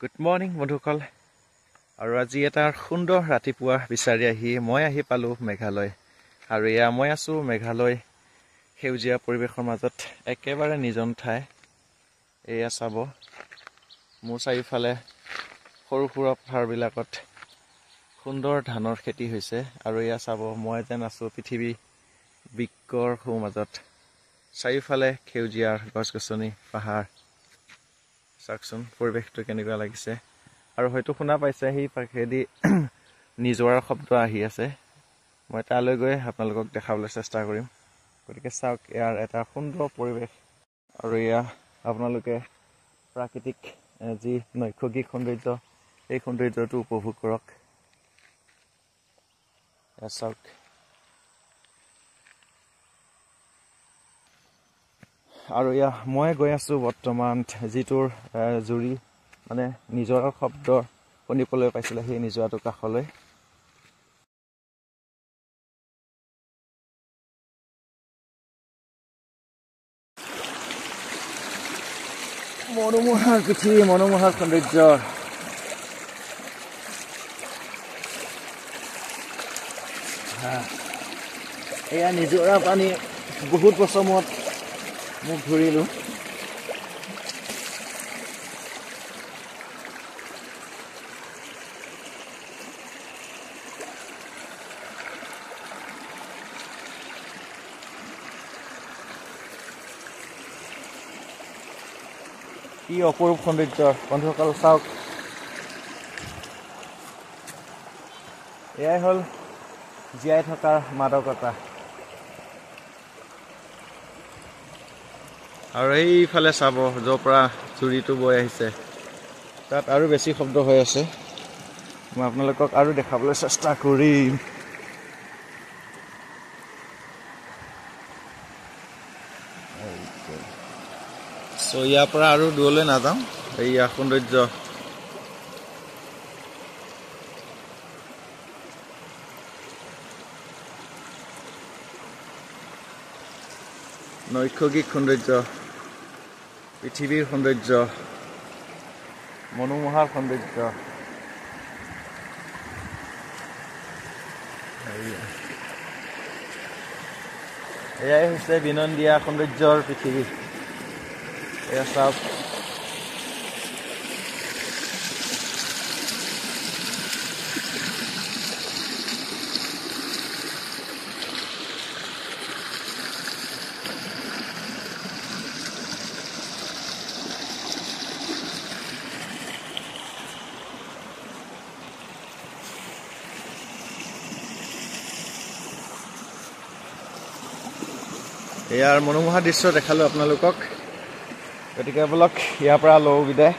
Good morning বন্ধুসকল। আৰু আজি এটা সুন্দৰ ৰাতিপুৱা বিচাৰি মই আহি পালোঁ মেঘালয়। আৰু মই আছোঁ মেঘালয় সেউজীয়া পৰিৱেশৰ মাজত, একেবাৰে নিজন ঠাই। এয়া চাব, মোৰ চাৰিওফালে সৰু সুৰা পথাৰবিলাকত সুন্দৰ ধানৰ খেতি হৈছে। আৰু এয়া চাব, মই যেন আছোঁ পৃথিৱী বৃক্ষৰ মাজত। চাৰিওফালে সেউজীয়া গছ গছনি, পাহাৰ। চাওকচোন পৰিৱেশটো কেনেকুৱা লাগিছে। আৰু হয়তো শুনা পাইছে সেই পাখেদি নিজৰাৰ শব্দ আহি আছে। মই তালৈ গৈ আপোনালোকক দেখাবলৈ চেষ্টা কৰিম। গতিকে চাওক, ইয়াৰ এটা সুন্দৰ পৰিৱেশ। আৰু এয়া আপোনালোকে প্ৰাকৃতিক যি নৈসৰ্গিক সৌন্দৰ্য, এই সৌন্দৰ্যটো উপভোগ কৰক। চাওক, আৰু মই গৈ আছোঁ বৰ্তমান যিটোৰ জুৰি মানে নিজৰাৰ শব্দ শুনিবলৈ পাইছিলে, সেই নিজৰাটোৰ কাষলৈ। মনোমোহা পৃথিৱী, মনোমোহা সৌন্দৰ্য। এয়া নিজৰা পানী, বহুত বছৰ মূৰত মোক ঘূৰিলোঁ। কি অপৰূপ সৌন্দৰ্য বন্ধুসকল, চাওক। এয়াই হ'ল জীয়াই থকাৰ মাদকতা। আৰু এইফালে চাব, য'ৰ পৰা জুৰিটো বৈ আহিছে, তাত আৰু বেছি শব্দ হৈ আছে। মই আপোনালোকক আৰু দেখাবলৈ চেষ্টা কৰিম। ইয়াৰ পৰা আৰু দূৰলৈ নাযাওঁ। এইয়া সৌন্দৰ্য। নৈসৰ্গিক সৌন্দৰ্য, পৃথিৱীৰ সৌন্দৰ্য, মনোমোহা সৌন্দৰ্য। এয়াই হৈছে বিনন্দীয়া সৌন্দৰ্যৰ পৃথিৱী। এয়া চাওক, ইয়াৰ মনোমোহা দৃশ্য দেখালোঁ আপোনালোকক। গতিকে বলক ইয়াৰ পৰা লওঁ বিদায়।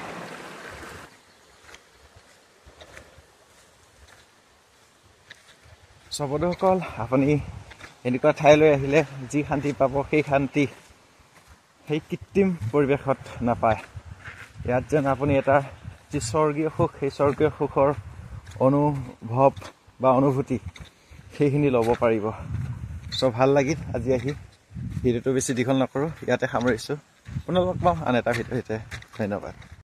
বন্ধুসকল, আপুনি এনেকুৱা ঠাইলৈ আহিলে যি শান্তি পাব, সেই শান্তি সেই কৃত্ৰিম পৰিৱেশত নাপায়। ইয়াত যেন আপুনি এটা যি স্বৰ্গীয় সুখ, সেই স্বৰ্গীয় সুখৰ অনুভৱ বা অনুভূতি, সেইখিনি ল'ব পাৰিব। ভাল লাগিল আজি আহি। ভিডিঅ'টো বেছি দীঘল নকৰোঁ, ইয়াতে সামৰিছোঁ। পুনৰ লগ পাম আন এটা ভিডিঅ'তে। ধন্যবাদ।